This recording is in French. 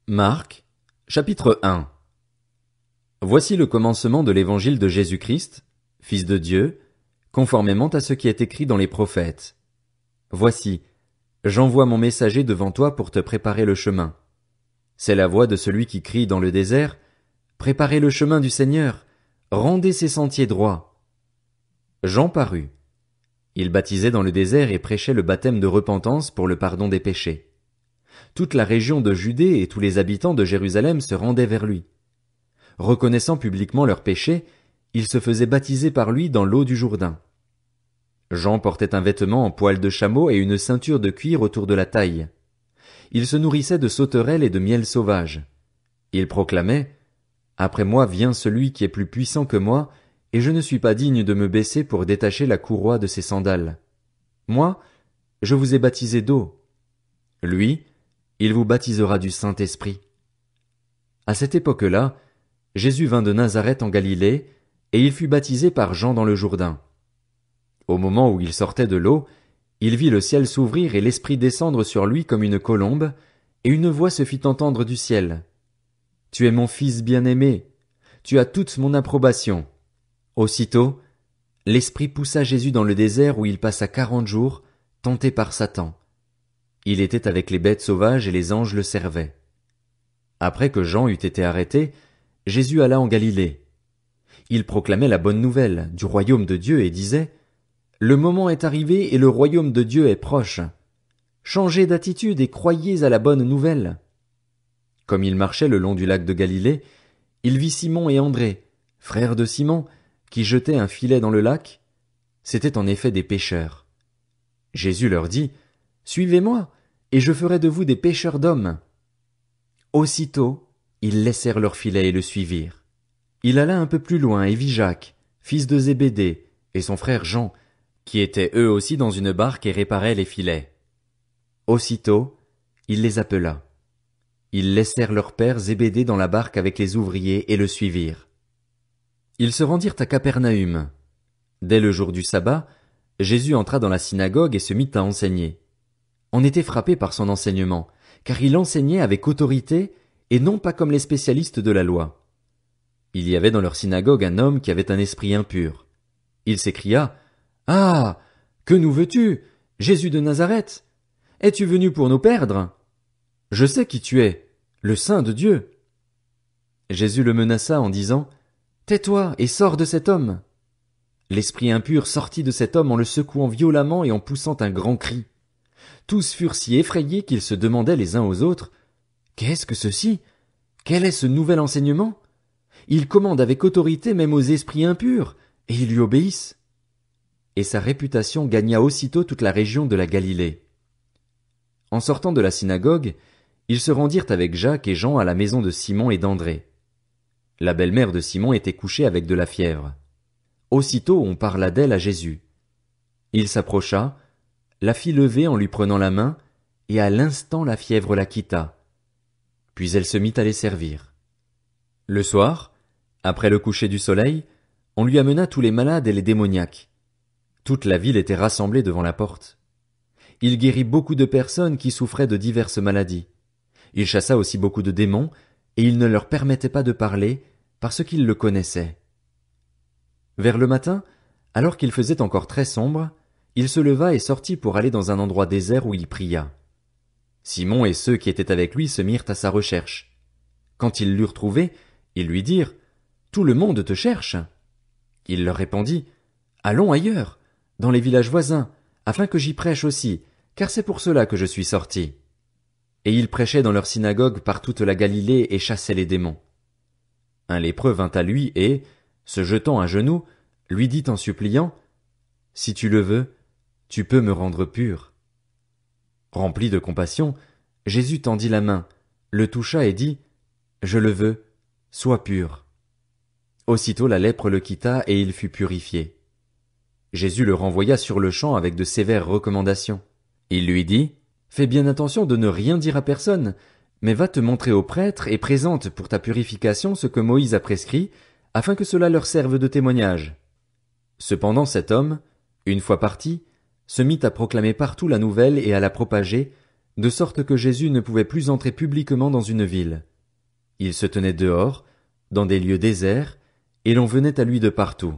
Marc, chapitre 1. Voici le commencement de l'évangile de Jésus-Christ, Fils de Dieu, conformément à ce qui est écrit dans les prophètes. Voici, j'envoie mon messager devant toi pour te préparer le chemin. C'est la voix de celui qui crie dans le désert, préparez le chemin du Seigneur, rendez ses sentiers droits. Jean parut. Il baptisait dans le désert et prêchait le baptême de repentance pour le pardon des péchés. Toute la région de Judée et tous les habitants de Jérusalem se rendaient vers lui. Reconnaissant publiquement leurs péchés, ils se faisaient baptiser par lui dans l'eau du Jourdain. Jean portait un vêtement en poil de chameau et une ceinture de cuir autour de la taille. Il se nourrissait de sauterelles et de miel sauvage. Il proclamait « Après moi vient celui qui est plus puissant que moi, et je ne suis pas digne de me baisser pour détacher la courroie de ses sandales. Moi, je vous ai baptisé d'eau. Lui, il vous baptisera du Saint-Esprit. » À cette époque-là, Jésus vint de Nazareth en Galilée, et il fut baptisé par Jean dans le Jourdain. Au moment où il sortait de l'eau, il vit le ciel s'ouvrir et l'Esprit descendre sur lui comme une colombe, et une voix se fit entendre du ciel. « Tu es mon Fils bien-aimé, tu as toute mon approbation. » Aussitôt, l'Esprit poussa Jésus dans le désert où il passa 40 jours, tenté par Satan. Il était avec les bêtes sauvages et les anges le servaient. Après que Jean eut été arrêté, Jésus alla en Galilée. Il proclamait la bonne nouvelle du royaume de Dieu et disait « Le moment est arrivé et le royaume de Dieu est proche. Changez d'attitude et croyez à la bonne nouvelle. » Comme il marchait le long du lac de Galilée, il vit Simon et André, frères de Simon, qui jetaient un filet dans le lac. C'étaient en effet des pêcheurs. Jésus leur dit « Suivez-moi, et je ferai de vous des pêcheurs d'hommes. » Aussitôt, ils laissèrent leur filet et le suivirent. Il alla un peu plus loin et vit Jacques, fils de Zébédée, et son frère Jean, qui étaient eux aussi dans une barque et réparaient les filets. Aussitôt, il les appela. Ils laissèrent leur père Zébédée dans la barque avec les ouvriers et le suivirent. Ils se rendirent à Capernaüm. Dès le jour du sabbat, Jésus entra dans la synagogue et se mit à enseigner. On était frappé par son enseignement, car il enseignait avec autorité et non pas comme les spécialistes de la loi. Il y avait dans leur synagogue un homme qui avait un esprit impur. Il s'écria « Ah! Que nous veux-tu, Jésus de Nazareth? Es-tu venu pour nous perdre? Je sais qui tu es, le Saint de Dieu. » Jésus le menaça en disant « Tais-toi et sors de cet homme. » L'esprit impur sortit de cet homme en le secouant violemment et en poussant un grand cri. Tous furent si effrayés qu'ils se demandaient les uns aux autres « Qu'est-ce que ceci? Quel est ce nouvel enseignement? Il commande avec autorité même aux esprits impurs, et ils lui obéissent. » Et sa réputation gagna aussitôt toute la région de la Galilée. En sortant de la synagogue, ils se rendirent avec Jacques et Jean à la maison de Simon et d'André. La belle-mère de Simon était couchée avec de la fièvre. Aussitôt on parla d'elle à Jésus. Il s'approcha, la fit lever en lui prenant la main, et à l'instant la fièvre la quitta. Puis elle se mit à les servir. Le soir, après le coucher du soleil, on lui amena tous les malades et les démoniaques. Toute la ville était rassemblée devant la porte. Il guérit beaucoup de personnes qui souffraient de diverses maladies. Il chassa aussi beaucoup de démons, et il ne leur permettait pas de parler, parce qu'ils le connaissaient. Vers le matin, alors qu'il faisait encore très sombre, il se leva et sortit pour aller dans un endroit désert où il pria. Simon et ceux qui étaient avec lui se mirent à sa recherche. Quand ils l'eurent trouvé, ils lui dirent « Tout le monde te cherche. » Il leur répondit « Allons ailleurs, dans les villages voisins, afin que j'y prêche aussi, car c'est pour cela que je suis sorti. » Et il prêchait dans leur synagogue par toute la Galilée et chassait les démons. Un lépreux vint à lui et, se jetant à genoux, lui dit en suppliant « Si tu le veux, tu peux me rendre pur. » Rempli de compassion, Jésus tendit la main, le toucha et dit « Je le veux, sois pur. » Aussitôt la lèpre le quitta et il fut purifié. Jésus le renvoya sur-le-champ avec de sévères recommandations. Il lui dit « Fais bien attention de ne rien dire à personne, mais va te montrer au prêtre et présente pour ta purification ce que Moïse a prescrit, afin que cela leur serve de témoignage. » Cependant cet homme, une fois parti, se mit à proclamer partout la nouvelle et à la propager, de sorte que Jésus ne pouvait plus entrer publiquement dans une ville. Il se tenait dehors, dans des lieux déserts, et l'on venait à lui de partout.